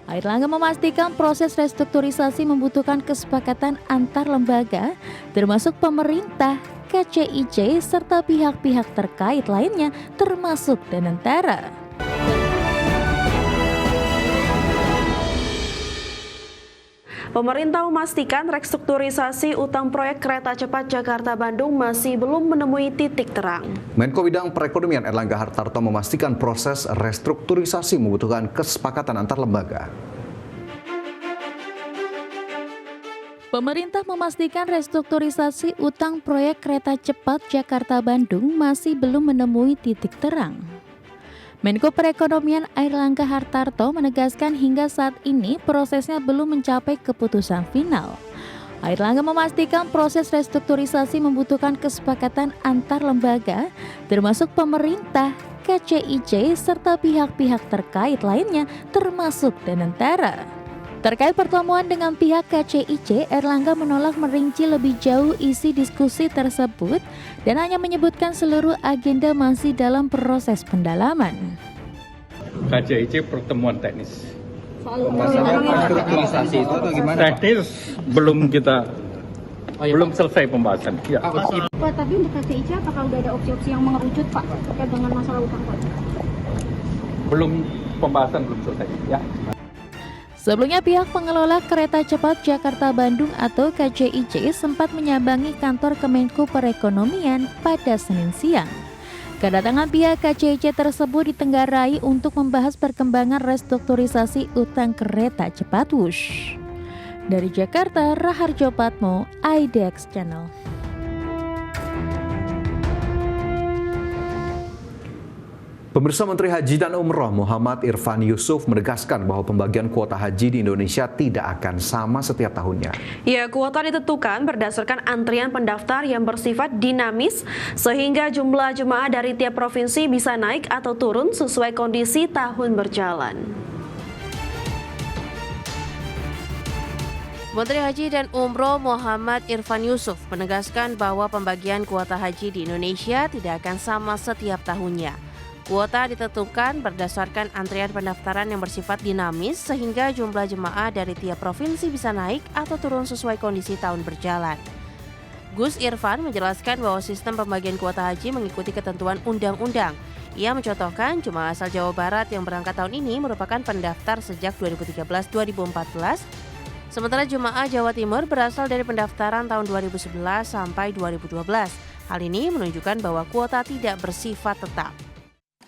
Airlangga memastikan proses restrukturisasi membutuhkan kesepakatan antar lembaga, termasuk pemerintah, KCIC, serta pihak-pihak terkait lainnya, termasuk Danantara. Pemerintah memastikan restrukturisasi utang proyek kereta cepat Jakarta-Bandung masih belum menemui titik terang. Menko Bidang Perekonomian Erlangga Hartarto memastikan proses restrukturisasi membutuhkan kesepakatan antar lembaga. Pemerintah memastikan restrukturisasi utang proyek kereta cepat Jakarta-Bandung masih belum menemui titik terang. Menko Perekonomian Erlangga Hartarto menegaskan hingga saat ini prosesnya belum mencapai keputusan final. Erlangga memastikan proses restrukturisasi membutuhkan kesepakatan antar lembaga, termasuk pemerintah, KCIC, serta pihak-pihak terkait lainnya, termasuk Danantara. Terkait pertemuan dengan pihak KCIC, Erlangga menolak merinci lebih jauh isi diskusi tersebut dan hanya menyebutkan seluruh agenda masih dalam proses pendalaman. KCIC pertemuan teknis. Masalah restrukturisasi itu atau gimana? Teknis belum selesai pembahasan. Ya. Pak, tapi untuk KCIC apakah udah ada opsi-opsi yang mengerucut Pak terkait dengan masalah utang Pak? Pembahasan belum selesai. Ya. Sebelumnya pihak pengelola kereta cepat Jakarta-Bandung atau KCIC sempat menyambangi kantor Kemenko Perekonomian pada Senin siang. Kedatangan pihak KCIC tersebut ditenggarai untuk membahas perkembangan restrukturisasi utang kereta cepat Wush. Dari Jakarta, Raharjo Patmo, IDX Channel. Pemirsa, Menteri Haji dan Umroh Muhammad Irfan Yusuf menegaskan bahwa pembagian kuota haji di Indonesia tidak akan sama setiap tahunnya. Ya, kuota ditentukan berdasarkan antrian pendaftar yang bersifat dinamis, sehingga jumlah jemaah dari tiap provinsi bisa naik atau turun sesuai kondisi tahun berjalan. Menteri Haji dan Umroh Muhammad Irfan Yusuf menegaskan bahwa pembagian kuota haji di Indonesia tidak akan sama setiap tahunnya. Kuota ditentukan berdasarkan antrian pendaftaran yang bersifat dinamis sehingga jumlah jemaah dari tiap provinsi bisa naik atau turun sesuai kondisi tahun berjalan. Gus Irfan menjelaskan bahwa sistem pembagian kuota haji mengikuti ketentuan undang-undang. Ia mencontohkan jemaah asal Jawa Barat yang berangkat tahun ini merupakan pendaftar sejak 2013-2014, sementara jemaah Jawa Timur berasal dari pendaftaran tahun 2011 sampai 2012. Hal ini menunjukkan bahwa kuota tidak bersifat tetap.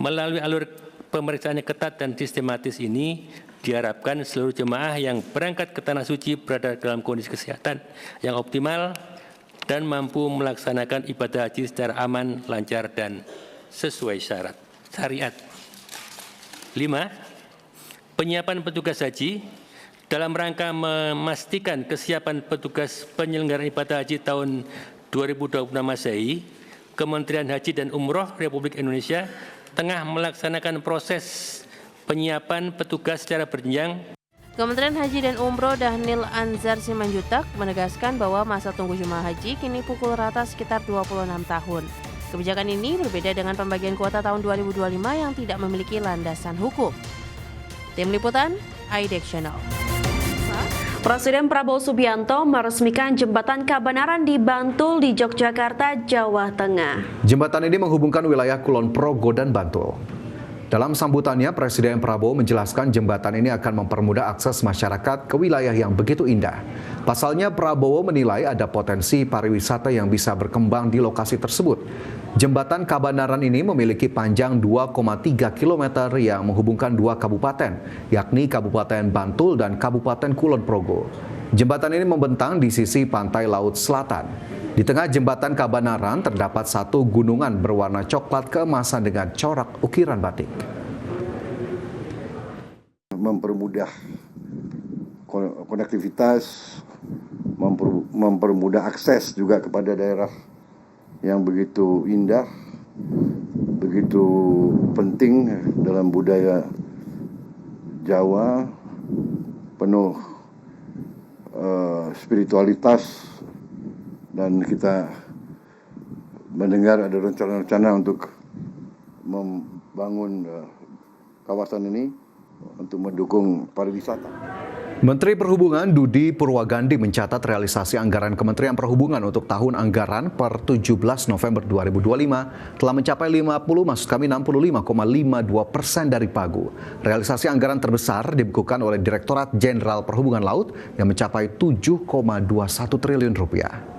Melalui alur pemeriksaan yang ketat dan sistematis ini, diharapkan seluruh jemaah yang berangkat ke Tanah Suci berada dalam kondisi kesehatan yang optimal dan mampu melaksanakan ibadah haji secara aman, lancar, dan sesuai syariat. 5. Penyiapan petugas haji dalam rangka memastikan kesiapan petugas penyelenggaraan ibadah haji tahun 2026 Masehi, Kementerian Haji dan Umroh Republik Indonesia tengah melaksanakan proses penyiapan petugas secara berjenjang. Kementerian Haji dan Umroh Dhanil Anzar Simanjutak menegaskan bahwa masa tunggu jemaah haji kini pukul rata sekitar 26 tahun. Kebijakan ini berbeda dengan pembagian kuota tahun 2025 yang tidak memiliki landasan hukum. Tim Liputan, IDX Channel. Presiden Prabowo Subianto meresmikan jembatan Kabanaran di Bantul di Yogyakarta, Jawa Tengah. Jembatan ini menghubungkan wilayah Kulon Progo dan Bantul. Dalam sambutannya, Presiden Prabowo menjelaskan jembatan ini akan mempermudah akses masyarakat ke wilayah yang begitu indah. Pasalnya, Prabowo menilai ada potensi pariwisata yang bisa berkembang di lokasi tersebut. Jembatan Kabanaran ini memiliki panjang 2,3 km yang menghubungkan dua kabupaten, yakni Kabupaten Bantul dan Kabupaten Kulon Progo. Jembatan ini membentang di sisi pantai Laut Selatan. Di tengah jembatan Kabanaran terdapat satu gunungan berwarna coklat keemasan dengan corak ukiran batik. Mempermudah konektivitas, mempermudah akses juga kepada daerah yang begitu indah, begitu penting dalam budaya Jawa, penuh spiritualitas, dan kita mendengar ada rencana-rencana untuk membangun kawasan ini. untuk mendukung pariwisata. Menteri Perhubungan Dudi Purwagandi mencatat realisasi anggaran Kementerian Perhubungan untuk tahun anggaran per 17 November 2025 telah mencapai 65,52% dari pagu. Realisasi anggaran terbesar dibukukan oleh Direktorat Jenderal Perhubungan Laut yang mencapai 7,21 triliun rupiah.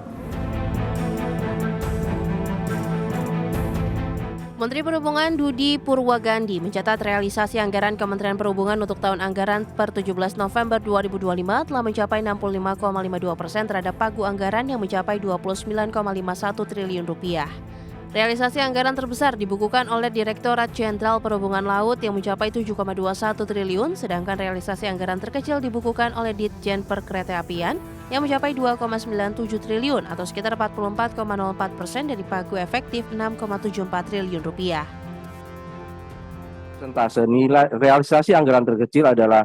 Menteri Perhubungan Dudi Purwagandi mencatat realisasi anggaran Kementerian Perhubungan untuk tahun anggaran per 17 November 2025 telah mencapai 65,52% terhadap pagu anggaran yang mencapai 29,51 triliun rupiah. Realisasi anggaran terbesar dibukukan oleh Direktorat Jenderal Perhubungan Laut yang mencapai 7,21 triliun, sedangkan realisasi anggaran terkecil dibukukan oleh Ditjen Perkeretaapian yang mencapai 2,97 triliun atau sekitar 44,04% dari pagu efektif 6,74 triliun rupiah. Persentase nilai realisasi anggaran terkecil adalah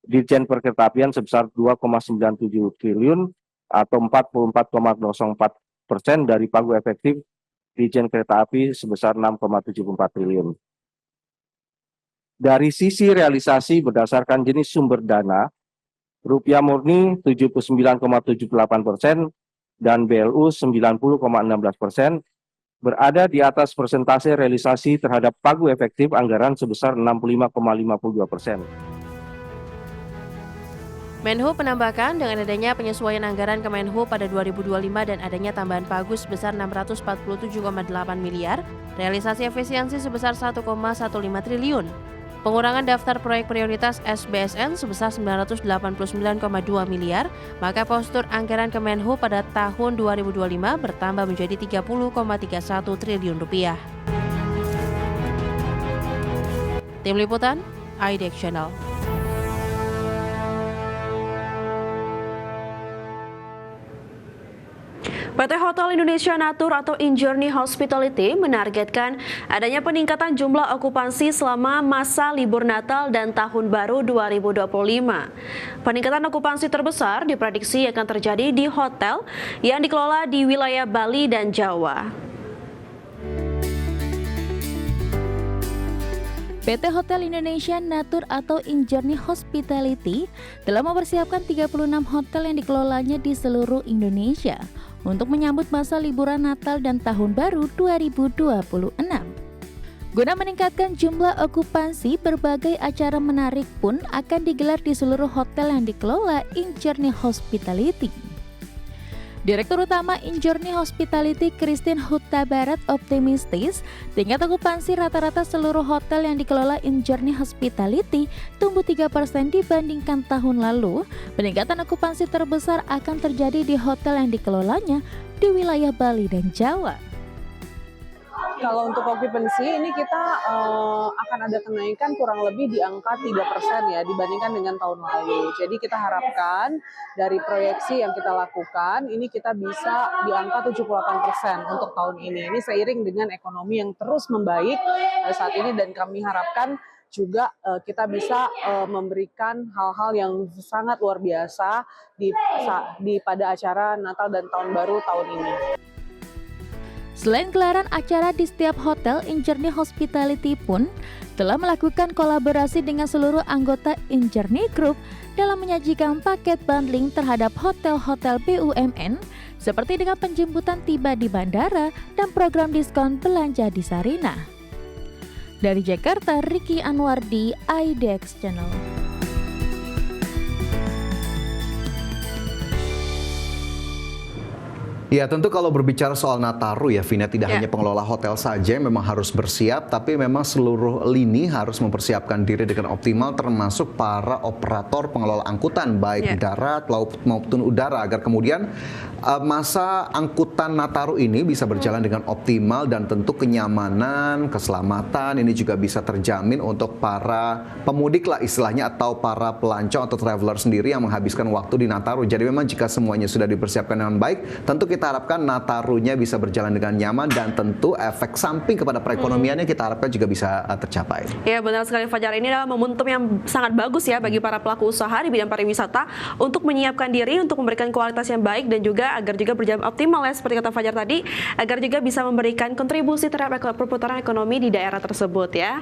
Ditjen Perkeretaapian sebesar 2,97 triliun atau 44,04% dari pagu efektif Ditjen Kereta Api sebesar 6,74 triliun. Dari sisi realisasi berdasarkan jenis sumber dana, rupiah murni 79,78% dan BLU 90,16% berada di atas persentase realisasi terhadap pagu efektif anggaran sebesar 65,52%. Menhub menambahkan dengan adanya penyesuaian anggaran Kemenhub pada 2025 dan adanya tambahan pagu sebesar 647,8 miliar, realisasi efisiensi sebesar 1,15 triliun. Pengurangan daftar proyek prioritas SBSN sebesar 989,2 miliar, maka postur anggaran Kemenhub pada tahun 2025 bertambah menjadi 30,31 triliun rupiah. Tim Liputan, IDX Channel. PT Hotel Indonesia Natur atau InJourney Hospitality menargetkan adanya peningkatan jumlah okupansi selama masa libur Natal dan Tahun Baru 2025. Peningkatan okupansi terbesar diprediksi akan terjadi di hotel yang dikelola di wilayah Bali dan Jawa. PT Hotel Indonesia Natur atau InJourney Hospitality telah mempersiapkan 36 hotel yang dikelolanya di seluruh Indonesia untuk menyambut masa liburan Natal dan Tahun Baru 2026. Guna meningkatkan jumlah okupansi, berbagai acara menarik pun akan digelar di seluruh hotel yang dikelola InJourney Hospitality. Direktur Utama InJourney Hospitality Christine Huta Barat optimistis tingkat okupansi rata-rata seluruh hotel yang dikelola InJourney Hospitality tumbuh 3% dibandingkan tahun lalu. Peningkatan okupansi terbesar akan terjadi di hotel yang dikelolanya di wilayah Bali dan Jawa. Kalau untuk occupancy ini kita akan ada kenaikan kurang lebih di angka 3% ya dibandingkan dengan tahun lalu. Jadi kita harapkan dari proyeksi yang kita lakukan ini kita bisa di angka 78% untuk tahun ini. Ini seiring dengan ekonomi yang terus membaik saat ini dan kami harapkan juga kita bisa memberikan hal-hal yang sangat luar biasa pada acara Natal dan Tahun Baru tahun ini. Selain gelaran acara di setiap hotel, InJourney Hospitality pun telah melakukan kolaborasi dengan seluruh anggota InJourney Group dalam menyajikan paket bundling terhadap hotel-hotel BUMN seperti dengan penjemputan tiba di bandara dan program diskon belanja di Sarina. Dari Jakarta, Ricky Anwardi, IDX Channel. Ya, tentu kalau berbicara soal Nataru ya, Vina, tidak hanya pengelola hotel saja yang memang harus bersiap, tapi memang seluruh lini harus mempersiapkan diri dengan optimal, termasuk para operator pengelola angkutan, baik darat, laut maupun udara, agar kemudian masa angkutan Nataru ini bisa berjalan dengan optimal dan tentu kenyamanan, keselamatan ini juga bisa terjamin untuk para pemudik lah istilahnya, atau para pelancong atau traveler sendiri yang menghabiskan waktu di Nataru. Jadi memang jika semuanya sudah dipersiapkan dengan baik, tentu kita harapkan Natarunya bisa berjalan dengan nyaman dan tentu efek samping kepada perekonomiannya kita harapkan juga bisa tercapai. Ya, benar sekali Fajar, ini adalah momentum yang sangat bagus ya bagi para pelaku usaha di bidang pariwisata untuk menyiapkan diri untuk memberikan kualitas yang baik dan juga agar juga berjalan optimal ya seperti kata Fajar tadi, agar juga bisa memberikan kontribusi terhadap perputaran ekonomi di daerah tersebut ya.